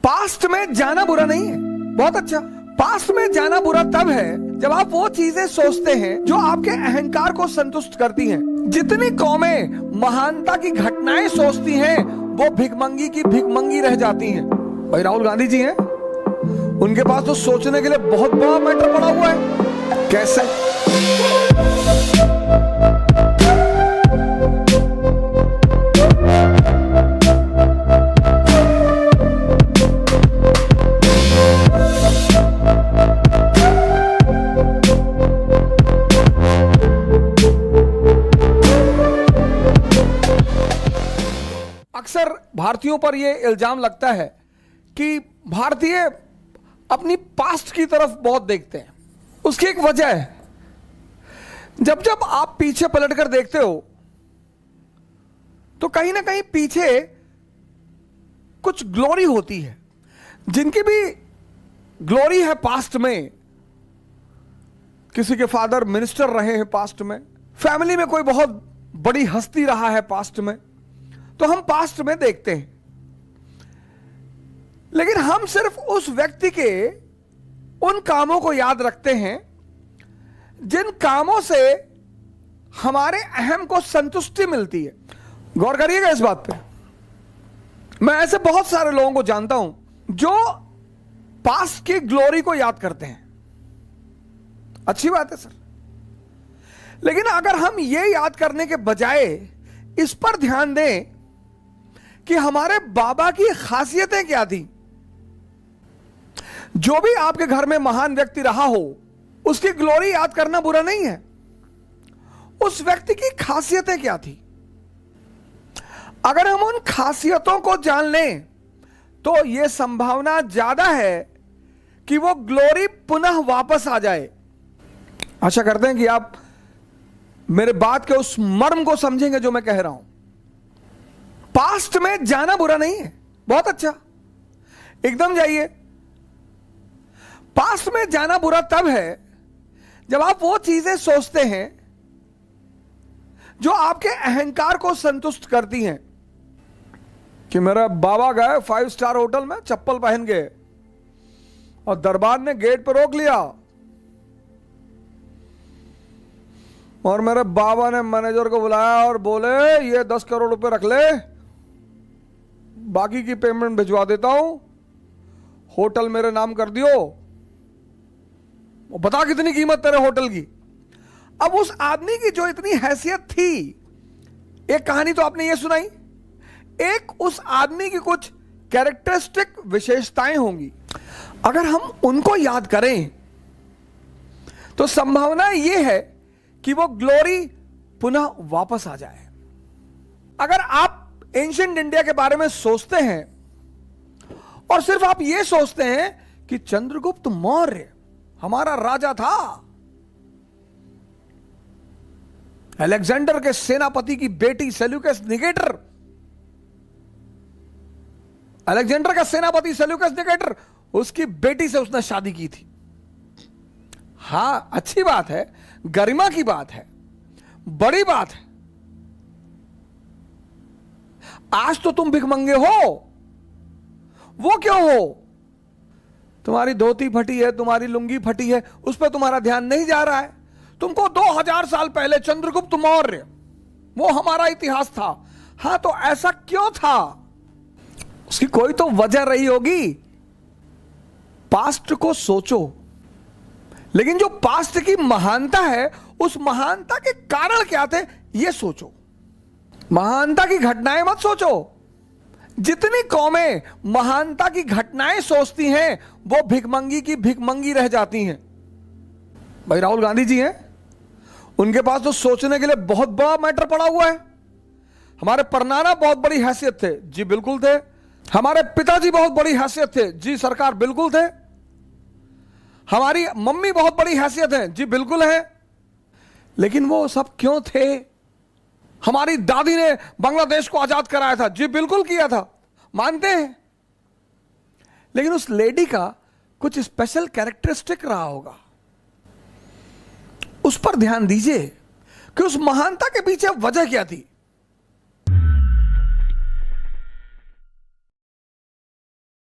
Past में जाना बुरा नहीं है, बहुत अच्छा। पास्ट में जाना बुरा तब है जब आप वो चीजें सोचते हैं जो आपके अहंकार को संतुष्ट करती हैं। जितनी कौमें महानता की घटनाएं सोचती हैं वो भिखमंगी की भिखमंगी रह जाती हैं। भाई राहुल गांधी जी हैं, उनके पास तो सोचने के लिए बहुत बड़ा मैटर पड़ा हुआ है। कैसे? अक्सर भारतीयों पर यह इल्जाम लगता है कि भारतीय अपनी पास्ट की तरफ बहुत देखते हैं। उसकी एक वजह है, जब जब आप पीछे पलटकर देखते हो तो कहीं ना कहीं पीछे कुछ ग्लोरी होती है। जिनकी भी ग्लोरी है पास्ट में, किसी के फादर मिनिस्टर रहे हैं पास्ट में, फैमिली में कोई बहुत बड़ी हस्ती रहा है पास्ट में, तो हम पास्ट में देखते हैं। लेकिन हम सिर्फ उस व्यक्ति के उन कामों को याद रखते हैं जिन कामों से हमारे अहम को संतुष्टि मिलती है। गौर करिएगा इस बात पे। मैं ऐसे बहुत सारे लोगों को जानता हूं जो पास्ट की ग्लोरी को याद करते हैं। अच्छी बात है सर, लेकिन अगर हम ये याद करने के बजाय इस पर ध्यान दें कि हमारे बाबा की खासियतें क्या थी। जो भी आपके घर में महान व्यक्ति रहा हो उसकी ग्लोरी याद करना बुरा नहीं है। उस व्यक्ति की खासियतें क्या थी, अगर हम उन खासियतों को जान लें तो यह संभावना ज्यादा है कि वो ग्लोरी पुनः वापस आ जाए। आशा करते हैं कि आप मेरे बात के उस मर्म को समझेंगे जो मैं कह रहा हूं। पास्ट में जाना बुरा नहीं है, बहुत अच्छा, एकदम जाइए। पास्ट में जाना बुरा तब है जब आप वो चीजें सोचते हैं जो आपके अहंकार को संतुष्ट करती हैं। कि मेरा बाबा गए 5 स्टार होटल में चप्पल पहन के और दरबार ने गेट पर रोक लिया और मेरे बाबा ने मैनेजर को बुलाया और बोले ये 10 करोड़ रुपए रख ले, बाकी की पेमेंट भिजवा देता हूं, होटल मेरे नाम कर दियो, बता कितनी कीमत तेरे होटल की। अब उस आदमी की जो इतनी हैसियत थी, एक कहानी तो आपने ये सुनाई, एक उस आदमी की कुछ कैरेक्टरिस्टिक विशेषताएं होंगी। अगर हम उनको याद करें तो संभावना यह है कि वो ग्लोरी पुनः वापस आ जाए। अगर आप एंशिएंट इंडिया के बारे में सोचते हैं और सिर्फ आप ये सोचते हैं कि चंद्रगुप्त मौर्य हमारा राजा था, अलेक्जेंडर के सेनापति की बेटी सेल्यूकस निकेटर, अलेक्जेंडर का सेनापति सेल्यूकस निकेटर, उसकी बेटी से उसने शादी की थी। हां, अच्छी बात है, गरिमा की बात है, बड़ी बात है। आज तो तुम भिखमंगे हो, वो क्यों हो? तुम्हारी धोती फटी है, तुम्हारी लुंगी फटी है, उस पर तुम्हारा ध्यान नहीं जा रहा है। तुमको 2000 साल पहले चंद्रगुप्त मौर्य, वो हमारा इतिहास था। हां, तो ऐसा क्यों था? उसकी कोई तो वजह रही होगी। पास्ट को सोचो, लेकिन जो पास्ट की महानता है उस महानता के कारण क्या थे यह सोचो। महानता की घटनाएं मत सोचो। जितनी कौमें महानता की घटनाएं सोचती हैं वो भिखमंगी की भिखमंगी रह जाती हैं। भाई राहुल गांधी जी हैं, उनके पास तो सोचने के लिए बहुत बड़ा मैटर पड़ा हुआ है। हमारे परनाना बहुत बड़ी हैसियत थे, जी बिल्कुल थे। हमारे पिताजी बहुत बड़ी हैसियत थे, जी सरकार बिल्कुल थे। हमारी मम्मी बहुत बड़ी हैसियत है, जी बिल्कुल है। लेकिन वो सब क्यों थे? हमारी दादी ने बांग्लादेश को आजाद कराया था, जी बिल्कुल किया था, मानते हैं। लेकिन उस लेडी का कुछ स्पेशल कैरेक्टरिस्टिक रहा होगा, उस पर ध्यान दीजिए कि उस महानता के पीछे वजह क्या थी।